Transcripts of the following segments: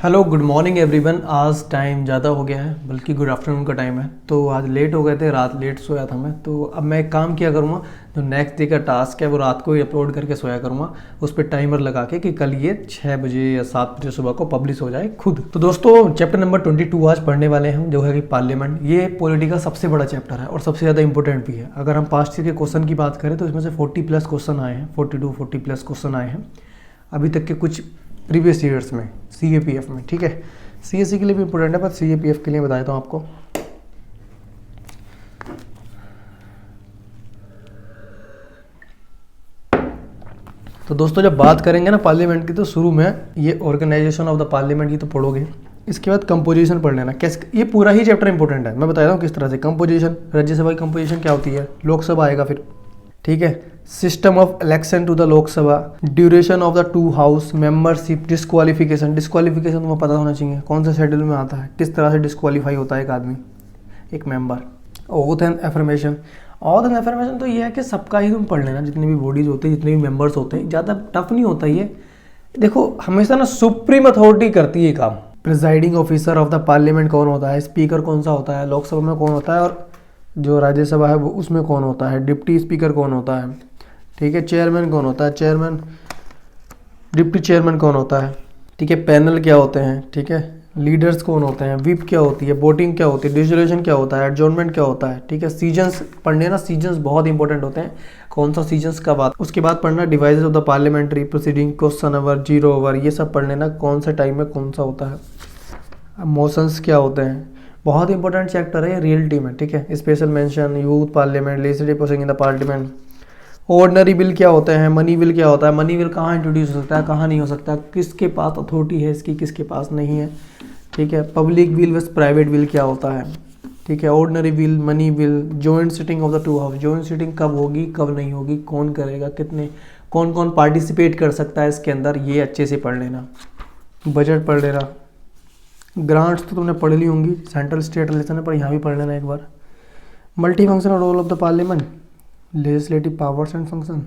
Hello good morning everyone. आज time ज़्यादा हो गया है, बल्कि गुड आफ्टरनून का टाइम है। तो आज लेट हो गए थे, रात लेट सोया था मैं। तो अब मैं एक काम किया करूँगा, जो नेक्स्ट डे का टास्क है वो रात को ही अपलोड करके सोया करूँगा, उस पर टाइमर लगा के कि कल ये 6 बजे या 7 बजे सुबह को पब्लिश हो जाए खुद। तो दोस्तों चैप्टर नंबर 22 आज पढ़ने वाले हैं, जो है कि पार्लियामेंट। ये पॉलिटी का सबसे बड़ा चैप्टर है और सबसे ज़्यादा इंपॉर्टेंट भी है। अगर हम पास्ट ईयर के क्वेश्चन की बात करें तो इसमें से 40+ क्वेश्चन आए हैं, 40 क्वेश्चन आए हैं अभी तक के कुछ प्रीवियस ईयर्स में CAPF में। ठीक है, CSE के लिए भी इम्पोर्टेंट है, पर CAPF के लिए बता देता हूँ आपको। तो दोस्तों जब बात करेंगे ना पार्लियामेंट की, तो शुरू में ये ऑर्गेनाइजेशन ऑफ द पार्लियामेंट, ये तो पढ़ोगे। इसके बाद कंपोजिशन पढ़ लेना। कैसे, ये पूरा ही चैप्टर इंपॉर्टेंट है, मैं बता रहा हूँ किस तरह से। कंपोजिशन, राज्यसभा की कंपोजिशन क्या होती है, लोकसभा आएगा फिर। ठीक है, system of election to the Lok Sabha, duration of the 2 house, membership, disqualification. Disqualification तुम्हें पता होना चाहिए कौन सा शेड्यूल में आता है, किस तरह से डिस्क्वालीफाई होता है एक आदमी, एक member. Oath and affirmation. Oath and affirmation तो ये है कि सबका ही तुम पढ़ लेना, जितने भी बॉडीज होते हैं, जितने भी मेंबर्स होते हैं, ज़्यादा टफ नहीं होता ये। देखो हमेशा ना सुप्रीम अथॉरिटी करती है काम। Presiding officer of the parliament कौन होता है, स्पीकर कौन सा होता है, लोकसभा में कौन होता है, और जो राज्यसभा है वो उसमें कौन होता है, डिप्टी स्पीकर कौन होता है। ठीक है, चेयरमैन कौन होता है, चेयरमैन, डिप्टी चेयरमैन कौन होता है। ठीक है, पैनल क्या होते हैं। ठीक है, लीडर्स कौन होते हैं, व्हिप क्या होती है, वोटिंग क्या होती है, डिसोल्यूशन क्या होता है, एडजॉर्नमेंट क्या होता है। ठीक है, सीजन्स पढ़ने ना, सीजन्स बहुत इंपॉर्टेंट होते हैं, कौन सा सीजन्स कब आता है। उसके बाद पढ़ना devices of the parliamentary proceeding, question hour, 0 hour, ये सब पढ़ लेना, कौन सा टाइम में कौन सा होता है। मोशंस क्या होते हैं, बहुत इंपॉर्टेंट चैप्टर है ये रियलिटी में। ठीक है, special mention, youth parliament, legislative proceeding in the parliament. Ordinary bill क्या होते हैं, मनी बिल क्या होता है, मनी बिल कहाँ इंट्रोड्यूस हो सकता है, कहाँ नहीं हो सकता, किसके पास अथॉरिटी है इसकी, किसके पास नहीं है। ठीक है, public bill versus private bill क्या होता है। ठीक है, ordinary bill, money bill, joint sitting of the 2 house, joint sitting कब होगी कब नहीं होगी, कौन करेगा, कितने, कौन कौन पार्टिसिपेट कर सकता है इसके अंदर, ये अच्छे से पढ़ लेना। बजट पढ़ लेना। ग्रांट्स तो तुमने पढ़ ली होंगी, सेंट्रल स्टेट रिलेशन है, पर यहाँ भी पढ़ लेना एक बार। Multi functional role of the parliament, legislative powers and function.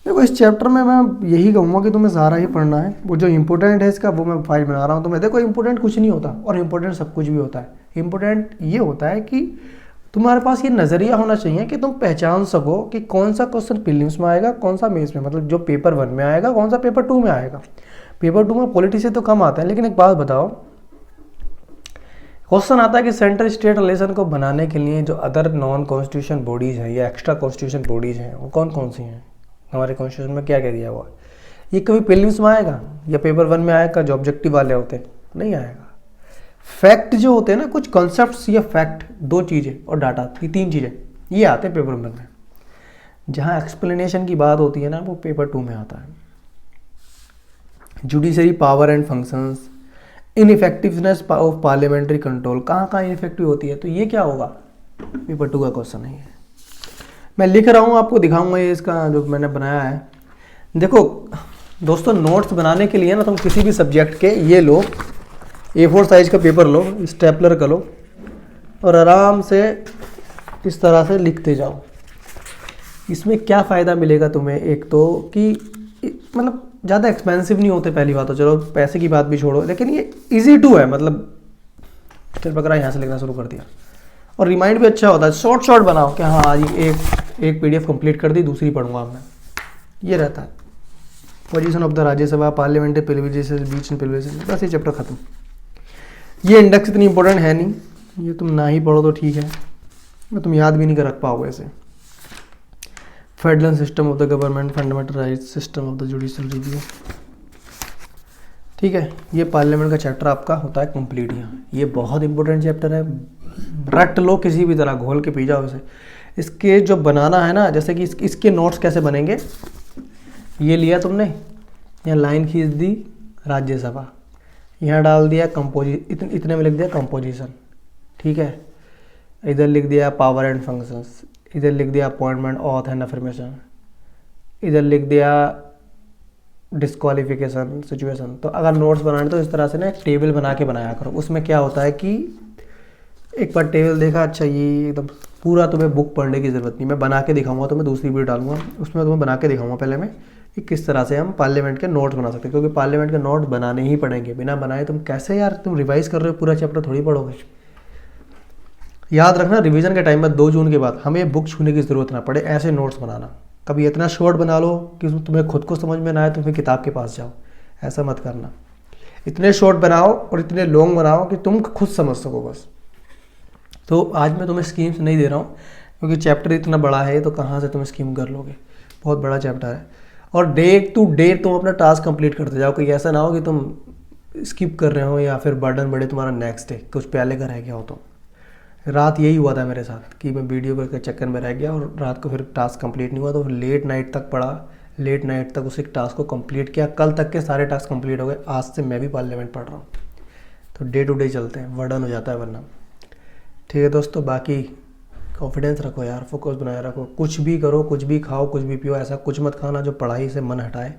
देखो इस चैप्टर में मैं यही कहूँगा कि तुम्हें सारा ही पढ़ना है। वो जो इंपॉर्टेंट है इसका वो मैं फाइल बना रहा हूँ तुम्हें। देखो इंपॉर्टेंट कुछ नहीं होता और इंपॉर्टेंट सब कुछ भी होता है। इंपॉर्टेंट ये होता है कि तुम्हारे पास ये नज़रिया होना चाहिए कि तुम पहचान सको कि कौन सा क्वेश्चन प्रीलिम्स में आएगा, कौन सा मेंस में, मतलब जो पेपर 1 में आएगा, कौन सा पेपर 2 में आएगा। पेपर 2 में पॉलिटी से तो कम आता है, लेकिन एक बात बताओ, क्वेश्चन आता है कि सेंट्रल स्टेट रिलेशन को बनाने के लिए जो अदर नॉन कॉन्स्टिट्यूशन बॉडीज़ हैं या एक्स्ट्रा कॉन्स्टिट्यूशन बॉडीज़ हैं वो कौन कौन सी हैं, हमारे कॉन्स्टिट्यूशन में क्या क्या दिया हुआ है। ये कभी प्रीलिम्स में आएगा या पेपर 1 में आएगा, जो ऑब्जेक्टिव वाले होते हैं, नहीं आएगा। फैक्ट जो होते हैं ना, कुछ कॉन्सेप्ट्स या फैक्ट, 2 चीज़ें, और डाटा, ये 3 चीज़ें, ये आते हैं पेपर 1 में। जहाँ एक्सप्लेनेशन की बात होती है ना, वो पेपर 2 में आता है। Judiciary power and functions, इनइफेक्टिवनेस of parliamentary control, कहाँ कहाँ इनइफेक्टिव होती है, तो ये क्या होगा, पेपर 2 का क्वेश्चन है ये। मैं लिख रहा हूँ, आपको दिखाऊंगा ये इसका जो मैंने बनाया है। देखो दोस्तों, नोट्स बनाने के लिए ना तुम किसी भी सब्जेक्ट के ये लो, A4 साइज का पेपर लो, स्टेपलर का लो, और आराम से इस तरह से लिखते जाओ। इसमें क्या फ़ायदा मिलेगा तुम्हें, एक तो कि मतलब ज़्यादा एक्सपेंसिव नहीं होते, पहली बात तो चलो पैसे की बात भी छोड़ो, लेकिन ये इजी टू है, मतलब चल पकड़ा यहाँ से लिखना शुरू कर दिया, और रिमाइंड भी अच्छा होता है। शॉर्ट बनाओ कि हाँ आज एक PDF कंप्लीट कर दी, दूसरी पढ़ूंगा मैं, ये रहता है। Position of the Rajya Sabha, parliamentary privileges, beach and privileges, बस ये चैप्टर खत्म। ये इंडेक्स इतनी इंपॉर्टेंट है नहीं, ये तुम ना ही पढ़ो तो ठीक है, मैं तुम याद भी नहीं कर रख पाओगे इसे। Federal system of the government, fundamental rights, system of the judicial review. ठीक है, ये पार्लियामेंट का चैप्टर आपका होता है कंप्लीट यहाँ। ये बहुत इंपॉर्टेंट चैप्टर है, रट लो किसी भी तरह, घोल के पी जाओ इसे। इसके जो बनाना है ना, जैसे कि इसके नोट्स कैसे बनेंगे, ये लिया तुमने, यहाँ लाइन खींच दी राज्यसभा, यहाँ डाल दिया इतने में लिख दिया कंपोजिशन। ठीक है, इधर लिख दिया पावर एंड फंक्शंस, इधर लिख दिया अपॉइंटमेंट, ऑथ एंड अफर्मेशन, इधर लिख दिया डिस्क्वालिफिकेशन, सिचुएशन। तो अगर नोट्स बनाने तो इस तरह से ना एक टेबल बना के बनाया करो। उसमें क्या होता है कि एक बार टेबल देखा, अच्छा ये एकदम पूरा तुम्हें बुक पढ़ने की ज़रूरत नहीं, मैं बना के दिखाऊंगा, तो मैं दूसरी वीडियो डालूंगा उसमें तुम्हें बना के दिखाऊंगा। पहले मैं कि किस तरह से हम पार्लियामेंट के नोट्स बना सकते हैं, क्योंकि पार्लियामेंट के नोट बनाने ही पड़ेंगे, बिना बनाए तुम कैसे यार तुम रिवाइज कर रहे हो पूरा चैप्टर थोड़ी पढ़ोगे। याद रखना रिवीजन के टाइम में 2 जून के बाद हमें बुक छूने की ज़रूरत ना पड़े, ऐसे नोट्स बनाना। कभी इतना शॉर्ट बना लो कि तुम्हें खुद को समझ में ना आए तो फिर किताब के पास जाओ, ऐसा मत करना। इतने शॉर्ट बनाओ और इतने लॉन्ग बनाओ कि तुम खुद समझ सको बस। तो आज मैं तुम्हें स्कीम्स नहीं दे रहा हूँ, क्योंकि चैप्टर इतना बड़ा है तो कहाँ से तुम स्कीम कर लोगे, बहुत बड़ा चैप्टर है। और डे टू डे तुम अपना टास्क कंप्लीट करते जाओ, कोई ऐसा ना हो कि तुम स्किप कर रहे हो या फिर बर्डन बढ़े तुम्हारा नेक्स्ट डे, कुछ पहले का रह गया हो। तो रात यही हुआ था मेरे साथ कि मैं वीडियो के चक्कर में रह गया और रात को फिर टास्क कंप्लीट नहीं हुआ, तो फिर लेट नाइट तक पढ़ा, लेट नाइट तक उस टास्क को कंप्लीट किया। कल तक के सारे टास्क कंप्लीट हो गए, आज से मैं भी पार्लियामेंट पढ़ रहा हूँ। तो डे टू डे चलते हैं, बर्डन हो जाता है वरना। ठीक है दोस्तों, बाकी कॉन्फिडेंस रखो यार, फोकस बनाए रखो, कुछ भी करो, कुछ भी खाओ, कुछ भी पियो, ऐसा कुछ मत खाना जो पढ़ाई से मन हटाए।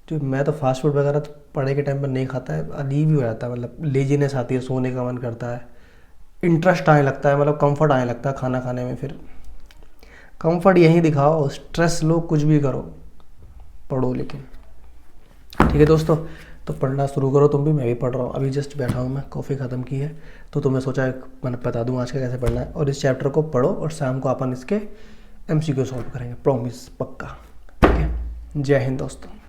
जो मैं तो फास्ट फूड वगैरह तो पढ़ाई के टाइम पर नहीं खाता है, अजीब ही हो जाता है, मतलब लेजीनेस आती है, सोने का मन करता है, इंटरेस्ट आने लगता है, मतलब कंफर्ट आने लगता है खाना खाने में। फिर कंफर्ट यहीं दिखाओ, स्ट्रेस लो, कुछ भी करो, पढ़ो लेकिन। ठीक है दोस्तों, तो पढ़ना शुरू करो तुम भी, मैं भी पढ़ रहा हूँ। अभी जस्ट बैठा हूँ मैं, कॉफ़ी ख़त्म की है, तो तुम्हें सोचा मैंने बता दूँ आज का कैसे पढ़ना है। और इस चैप्टर को पढ़ो और शाम को अपन इसके MCQ सॉल्व करेंगे, प्रॉमिस, पक्का। ठीक है, जय हिंद दोस्तों।